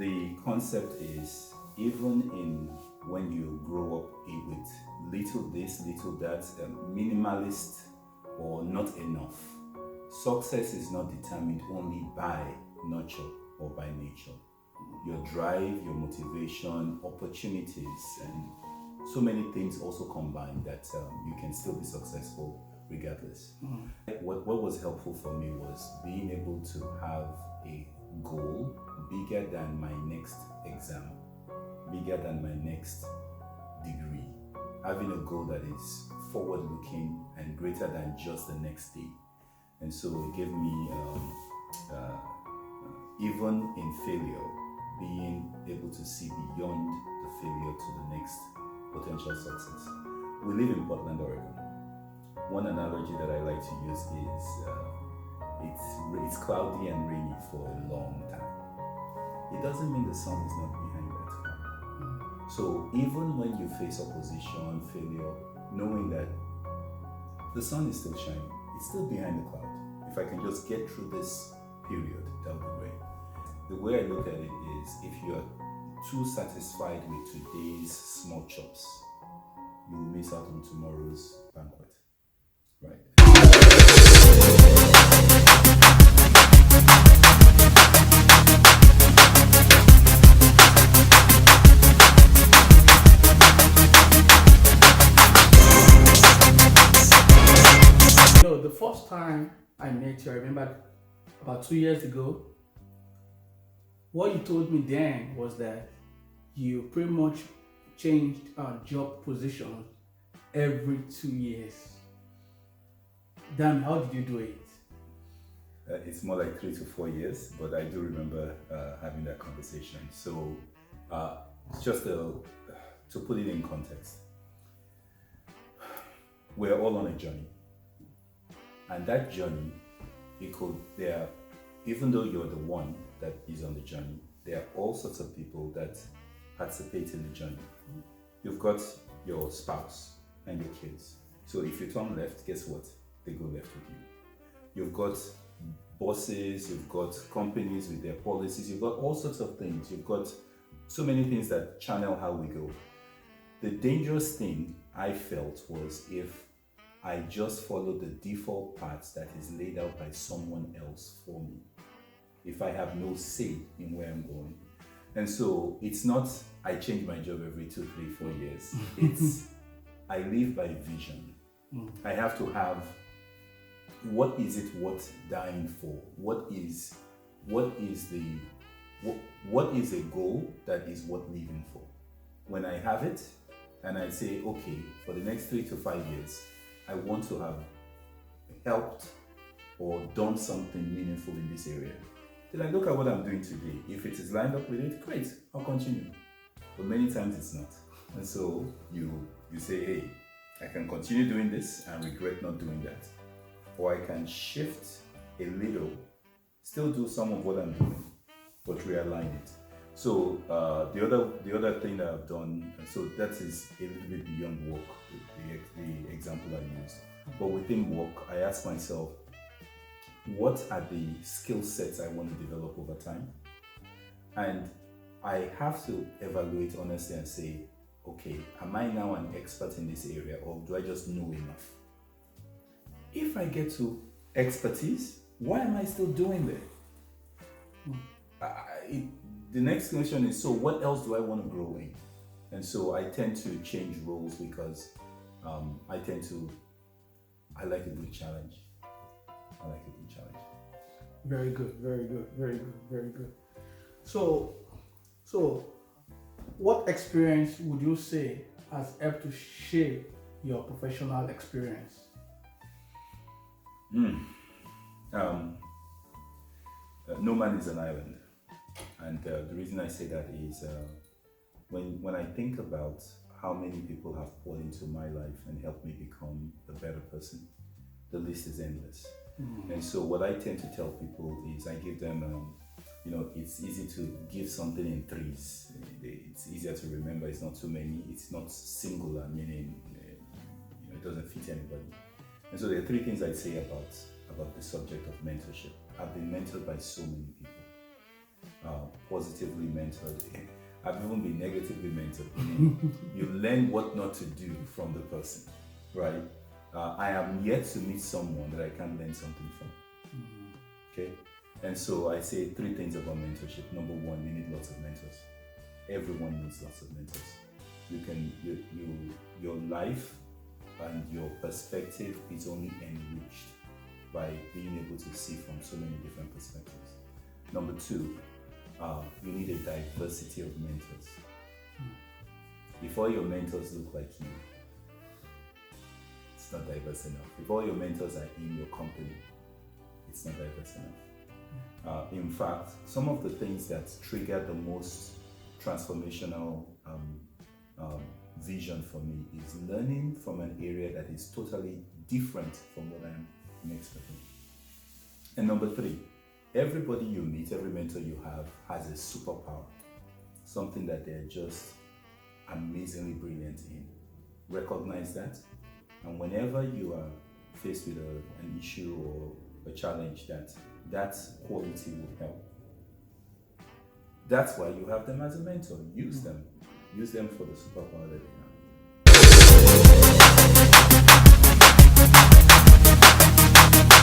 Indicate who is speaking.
Speaker 1: the concept is even in when you grow up with little this, little that, minimalist or not enough. Success is not determined only by nurture or by nature. Your drive, your motivation, opportunities, and so many things also combine that you can still be successful regardless. What was helpful for me was being able to have a goal bigger than my next exam, bigger than my next degree, having a goal that is forward looking and greater than just the next day. And so it gave me, even in failure, being able to see beyond the failure to the next potential success. We live in Portland, Oregon. One analogy that I like to use is it's cloudy and rainy for a long time. It doesn't mean the sun is not behind that cloud. So even when you face opposition, failure, knowing that the sun is still shining, it's still behind the cloud. If I can just get through this period, that would be great. The way I look at it is, if you are too satisfied with today's small chops, you will miss out on tomorrow's banquet. Right.
Speaker 2: The first time I met you, I remember about 2 years ago, what you told me then was that you pretty much changed job position every 2 years. Damn, how did you do it?
Speaker 1: It's more like 3 to 4 years, but I do remember having that conversation. So just to put it in context, we're all on a journey. And that journey, even though you're the one that is on the journey, there are all sorts of people that participate in the journey. You've got your spouse and your kids. So if you turn left, guess what? They go left with you. You've got bosses, you've got companies with their policies, you've got all sorts of things. You've got so many things that channel how we go. The dangerous thing I felt was if I just follow the default paths that is laid out by someone else for me, if I have no say in where I'm going. And so it's not I change my job every 2, 3, 4 years. It's I live by vision. I have to have, what is it worth dying for? What is a goal that is worth living for? When I have it and I say, okay, for the next 3 to 5 years, I want to have helped or done something meaningful in this area. Then I look at what I'm doing today. If it is lined up with it, great, I'll continue. But many times it's not. And so you say, hey, I can continue doing this and regret not doing that. Or I can shift a little, still do some of what I'm doing, but realign it. So the other thing that I've done, so that is a little bit beyond work, the example I used. But within work, I ask myself, what are the skill sets I want to develop over time? And I have to evaluate honestly and say, okay, am I now an expert in this area, or do I just know enough? If I get to expertise, why am I still doing that? The next question is, so what else do I want to grow in? And so I tend to change roles because I like a good challenge.
Speaker 2: Very good, very good, very good, very good. So what experience would you say has helped to shape your professional experience?
Speaker 1: No man is an island. And the reason I say that is when I think about how many people have poured into my life and helped me become a better person, the list is endless. And so what I tend to tell people is I give them, it's easy to give something in threes. It's easier to remember. It's not too many. It's not singular, meaning it doesn't fit anybody. And so there are 3 things I'd say about the subject of mentorship. I've been mentored by so many people. positively mentored. I've even been negatively mentored. Meaning you learn what not to do from the person, right? I am yet to meet someone that I can learn something from. Okay, and so I say 3 things about mentorship. Number 1, you need lots of mentors. Everyone needs lots of mentors. Your life and your perspective is only enriched by being able to see from so many different perspectives. Number 2, you need a diversity of mentors. If all your mentors look like you, it's not diverse enough. If all your mentors are in your company, it's not diverse enough. In fact, some of the things that trigger the most transformational vision for me is learning from an area that is totally different from what I'm expecting. And number 3, everybody you meet, every mentor you have has a superpower, something that they're just amazingly brilliant in. Recognize that, and whenever you are faced with an issue or a challenge, that quality will help. That's why you have them as a mentor. Use them for the superpower that they have.